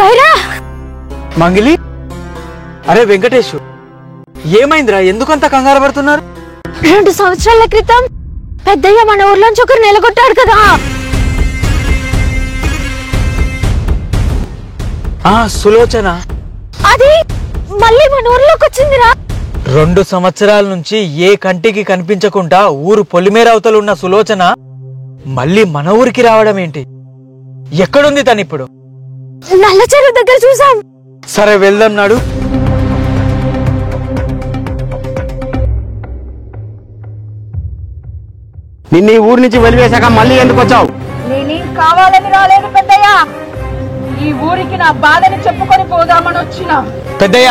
బైరా మంగిలి, అరే వెంకటేష్, ఏమైందిరా? ఎందుకంత కంగారు పడుతున్నారు? 2 సంవత్సరాల క్రితం పెద్దయ్య మన ఊర్లోంచి ఒకరు నిలగొట్టాడు కదా. సులోచన అది మళ్ళీ మన ఊర్లోకి వచ్చిందిరా. 2 సంవత్సరాల నుంచి ఏ కంటికి కనిపించకుండా ఊరు పొలిమేర అవతలు ఉన్న సులోచన మళ్ళీ మన ఊరికి రావడం ఏంటి? ఎక్కడుంది తనిప్పుడు? నల్ల చెరువు దగ్గర చూసాం. సరే వెళ్దాం నాడు. నిన్న ఈ ఊరు నుంచి వెలివేశాక మళ్ళీ ఎందుకు వచ్చావు? నేనేం కావాలని రాలేదు పెద్దయ్య, ఈ ఊరికి నా బాధని చెప్పుకొని పోదామని వచ్చిన. పెద్దయ్య,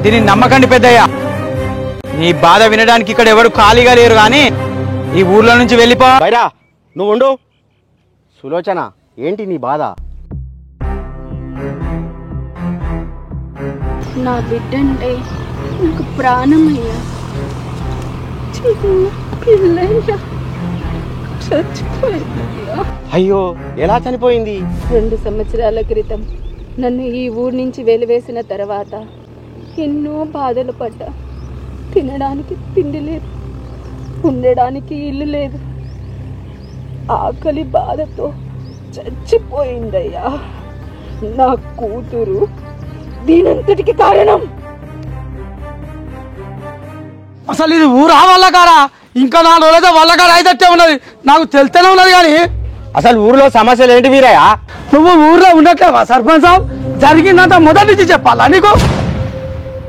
దీన్ని నమ్మకండి పెద్దయ్య. నీ బాధ వినడానికి ఇక్కడ ఎవరు ఖాళీగా లేరు, గాని ఈ ఊర్లో నుంచి వెళ్ళిపో. బైరా, నువ్వు ఉండు. సులోచన, ఏంటి నీ బాధ? నా బిడ్డంటే నాకు ప్రాణమయ్యా. పిల్లయ్యా చచ్చిపోయిందయ్యా. అయ్యో, ఎలా చనిపోయింది? 2 సంవత్సరాల క్రితం నన్ను ఈ ఊరు నుంచి వెలివేసిన తర్వాత ఎన్నో బాధలు పడ్డా. తినడానికి తిండి లేదు, ఉండడానికి ఇల్లు లేదు. ఆకలి బాధతో చచ్చిపోయిందయ్యా నా కూతురు. దీనంతటికి కారణం అసలు ఇది ఊరా వల్లకారా? ఇంకా 4 రోజులైతే వల్లకాడ అయితట్టే ఉన్నది. నాకు తెలుస్తూనే ఉన్నది. కానీ అసలు ఊర్లో సమస్యలు ఏంటి వీరయ్య? నువ్వు ఊర్లో ఉండట్లేవా సర్పంచ్ సాబ్? జరిగిందంత మొదటి నుంచి చెప్పాలా నీకు?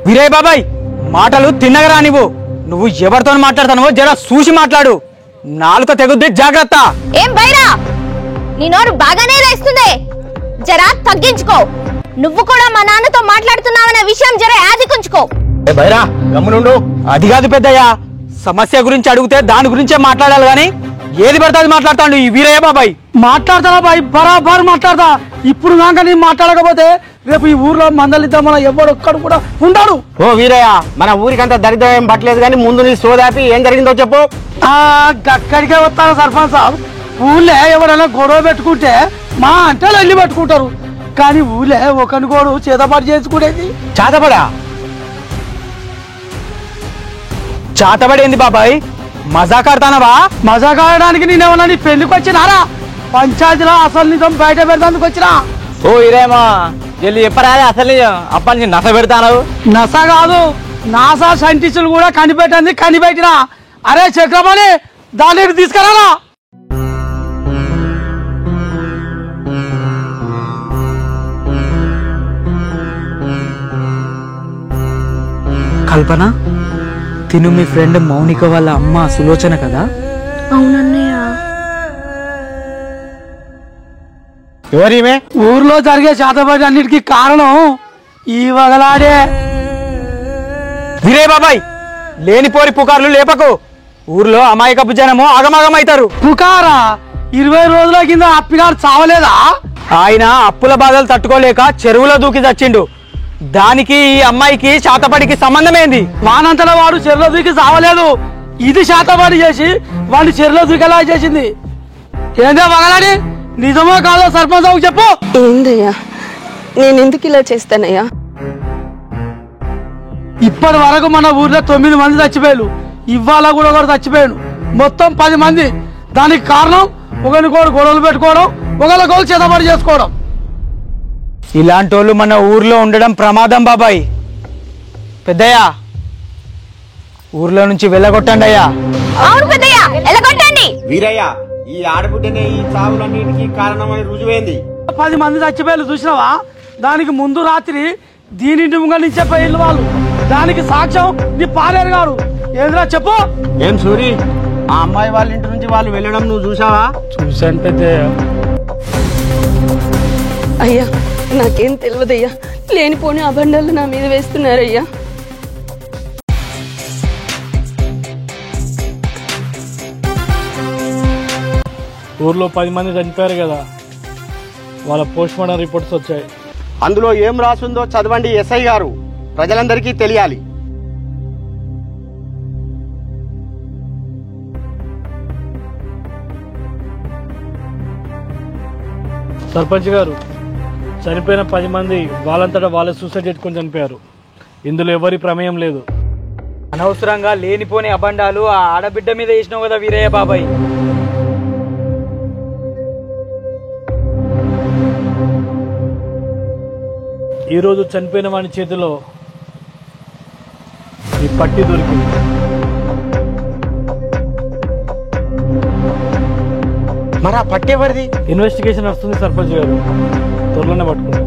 వీరయ్య బాబాయ్, మాటలు తిన్నగరా నువ్వు ఎవరితో మాట్లాడతానో జర చూసి మాట్లాడు. నాలుక తెగుద్ది, జాగ్రత్త. ఏం బైరా, నీ నోరు బాగానే లేస్తుంది, జరా తగ్గించుకో. నువ్వు కూడా మా నాన్నతో మాట్లాడుతున్నావన్న విషయం జర యాదికుంచుకో. బైరా, గమ్మునుండు. అది కాదు పెద్దయ్య, సమస్య గురించి అడిగితే దాని గురించే మాట్లాడాలి, గాని ఏది పడుతుంది మాట్లాడతాడు ఈ వీరయ్య బాబాయ్. మాట్లాడతారా బాయ్? బరాబర్ మాట్లాడతా. ఇప్పుడు నాక నీ మాట్లాడకపోతే రేపు ఈ ఊర్లో మందలిద్దాం మన ఎవడొక్కడు కూడా ఉండడు. ఓ వీరయ్య, మన ఊరికంత దరిద్రం ఏం పట్టలేదు, కానీ ముందు నీ సోదాపి ఏం జరిగిందో చెప్పు. అక్కడికే వస్తాను సర్పంచ్ సాబ్. ఊళ్ళో ఎవరైనా గొడవ పెట్టుకుంటే మా అంటే వెళ్ళి పెట్టుకుంటారు. కానీ ఊళ్ళో ఒకరికొకడు చేతపాటు చేసుకునేది. చాతబడా? చాతబడేంది బాబాయ్? మజా కడతానవా? మజా కాయడానికి నేనేమన్నా నీ పెళ్లికి వచ్చినారా? పంచాయతీలో అసలు నిజం బయట పెడతానికి వచ్చినా. ఓ ఇరేమా, వెళ్ళి చెప్పరా అసలు అప్పటి నుంచి నస పెడతాను. నస కాదు, నాసా సైంటిస్టులు కూడా కనిపెట్టింది కనిపెట్టినా. అరే చక్రమణి, దాన్ని తీసుకురాలా? కల్పన, తిను మీ ఫ్రెండ్ మౌనిక వాళ్ళ అమ్మ సులోచన కదా? అవునన్నయ్య. ఎవరిమే? ఊర్లో జరిగే చేతబడి అన్నిటికీ కారణం ఈ వగలాడే. వీరయ్య బాబాయ్, లేనిపోరి పుకార్లు లేపకు. ఊర్లో అమాయకపు జనము ఆగమాగమవుతారు. పుకారా? 20 రోజుల కింద అప్పిగాడు చావలేదా? ఆయన అప్పుల బాధలు తట్టుకోలేక చెరువులో దూకి చచ్చిండు. దానికి ఈ అమ్మాయికి శాతపడికి సంబంధమేంది? వానంతలో వాడు చెరులో దూకి చావలేదు. ఇది శాతబడి చేసి వాడిని చెరులో దూకేలా చేసింది. ఏందో వగలాడి, నిజమో కాదో సర్పంచ్ బాబుకి చెప్పు. ఏందయ్యా, నేను ఎందుకు ఇలా చేస్తానయ్యా? ఇప్పటి వరకు మన ఊర్లో 9 మంది చచ్చిపోయారు. ఇవాళ కూడా ఒకరు చచ్చిపోయాడు. మొత్తం 10 మంది. దానికి కారణం ఒకరికొకరు గొడవలు పెట్టుకోవడం, ఒకరికొకరు చేతబడి చేసుకోవడం. ఇలాంటి వాళ్ళు మన ఊర్లో ఉండడం ప్రమాదం బాబాయ్. పెద్దయ్య, ఊర్లో నుంచి వెళ్ళగొట్టండి అయ్యా. అవును పెద్దయ్య, వెళ్ళగొట్టండి. వీరయ్య, ఈ ఆడబిడ్డనే ఈ చావులన్నిటికీ కారణమని రుజువైంది. 10 మంది చచ్చిపోయారు చూసినావా? దానికి ముందు రాత్రి దీనింటి ముంగ నుంచే పోయిన వాళ్ళు. దానికి సాక్ష్యం నీ పాలేరు గారు. ఏంద్రా చెప్పు. ఏం సూరి, ఆ అమ్మాయి వాళ్ళ ఇంటి నుంచి వాళ్ళు వెళ్ళడం నువ్వు చూసావా? చూశాను పెద్దయ్య. అయ్యా, నాకేం తెలియదయ్యా. లేనిపోని అబండాలు నా మీద వేస్తున్నారయ్యా. ఊర్లో 10 మంది చనిపోయారు కదా, వాళ్ళ పోస్ట్ మార్టం రిపోర్ట్స్ వచ్చాయి. అందులో ఏం రాసిందో చదవండి ఎస్ఐ గారు, ప్రజలందరికీ తెలియాలి. సర్పంచ్ గారు, చనిపోయిన 10 మంది వాళ్ళంతటా వాళ్ళే సూసైడ్ చేసుకొని చనిపోయారు. ఇందులో ఎవరి ప్రమేయం లేదు. అనవసరంగా లేనిపోని అబండాలు ఆ ఆడబిడ్డ మీద వేసినావు కదా వీరయ్య బాబాయ్. ఈరోజు చనిపోయిన వాని చేతిలో ఈ పట్టి దొరికింది. మరి ఆ పట్టి ఎవరిది? ఇన్వెస్టిగేషన్ వస్తుంది సర్పంచ్ గారు, త్వరలోనే పట్టుకుంటాం.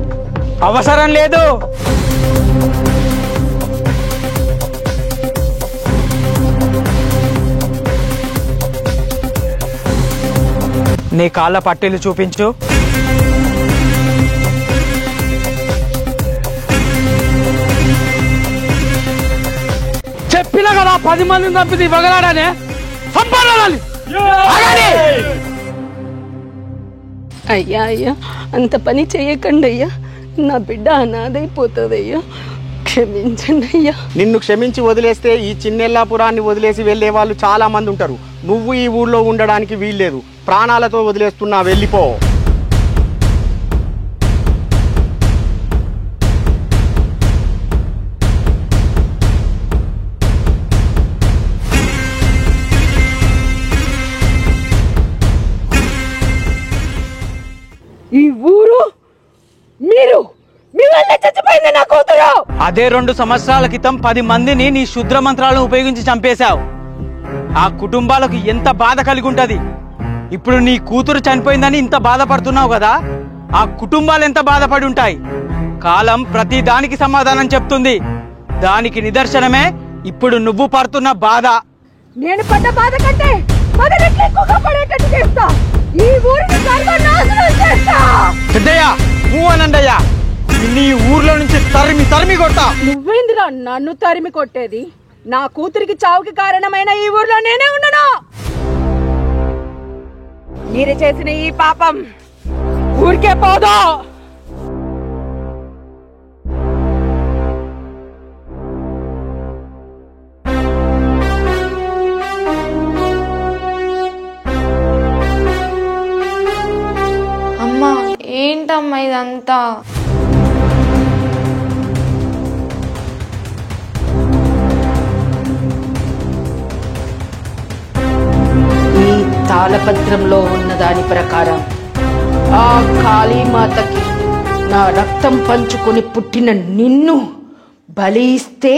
అవసరం లేదు. నీ కాళ్ళ పట్టీలు చూపించు. చెప్పినా కదా 10 మందిని తప్పింది ఇవ్వగలడానే. సంపాడాలి. అయ్యా అయ్యా, అంత పని చేయకండి అయ్యా, నా బిడ్డ అనాథైపోతుంది అయ్యా, క్షమించండి అయ్యా. నిన్ను క్షమించి వదిలేస్తే ఈ చిన్నెల్లాపురాన్ని వదిలేసి వెళ్లే వాళ్ళు చాలా మంది ఉంటారు. నువ్వు ఈ ఊళ్ళో ఉండడానికి వీల్లేదు. ప్రాణాలతో వదిలేస్తున్నా, వెళ్ళిపో. ఈ ఊరు మీరు మీ వల్లే చచ్చిపోయింది నా కూతురు. అదే 2 సంవత్సరాల క్రితం 10 మందిని నీ శుద్ర మంత్రాలను ఉపయోగించి చంపేశావు. ఆ కుటుంబాలకు ఎంత బాధ కలిగి ఉంటది. ఇప్పుడు నీ కూతురు చనిపోయిందని ఇంత బాధపడుతున్నావు కదా, ఆ కుటుంబాలు ఎంత బాధపడి ఉంటాయి. కాలం ప్రతి దానికి సమాధానం చెప్తుంది. దానికి నిదర్శనమే ఇప్పుడు నువ్వు పడుతున్న బాధ. నేను పడ్డ బాధ కంటే 10 రెట్లు ఎక్కువగా పడేటట్టు చేస్తా. ఈ ఊరిని సర్వనాశనం చేస్తా. పెద్దయ్యా, నువ్వు అనండయ్యా, నీ ఊర్లో నుంచి తరిమి తరిమి కొడతా. నువ్వేందిరా నన్ను తరిమి కొట్టేది? నా కూతురికి చావుకి కారణమైన ఈ ఊర్లో నేనే ఉండను. మీరు చేసిన ఈ పాపం ఊరికే పోదు. అమ్మా, ఏంటమ్మా ఇదంతా? ఈ తాళపత్రంలో ఉన్న దాని ప్రకారం ఆ కాళీమాతకి నా రక్తం పంచుకొని పుట్టిన నిన్ను బలి ఇస్తే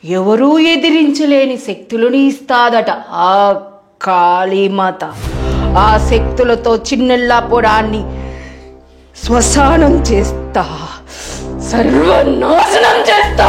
ఎవరూ ఎదిరించలేని శక్తులని ఇస్తాదట ఆ కాళీమాత. ఆ శక్తులతో చిన్నెల్లాపురాన్ని శ్మశానం చేస్తా, సర్వనాశనం చేస్తా.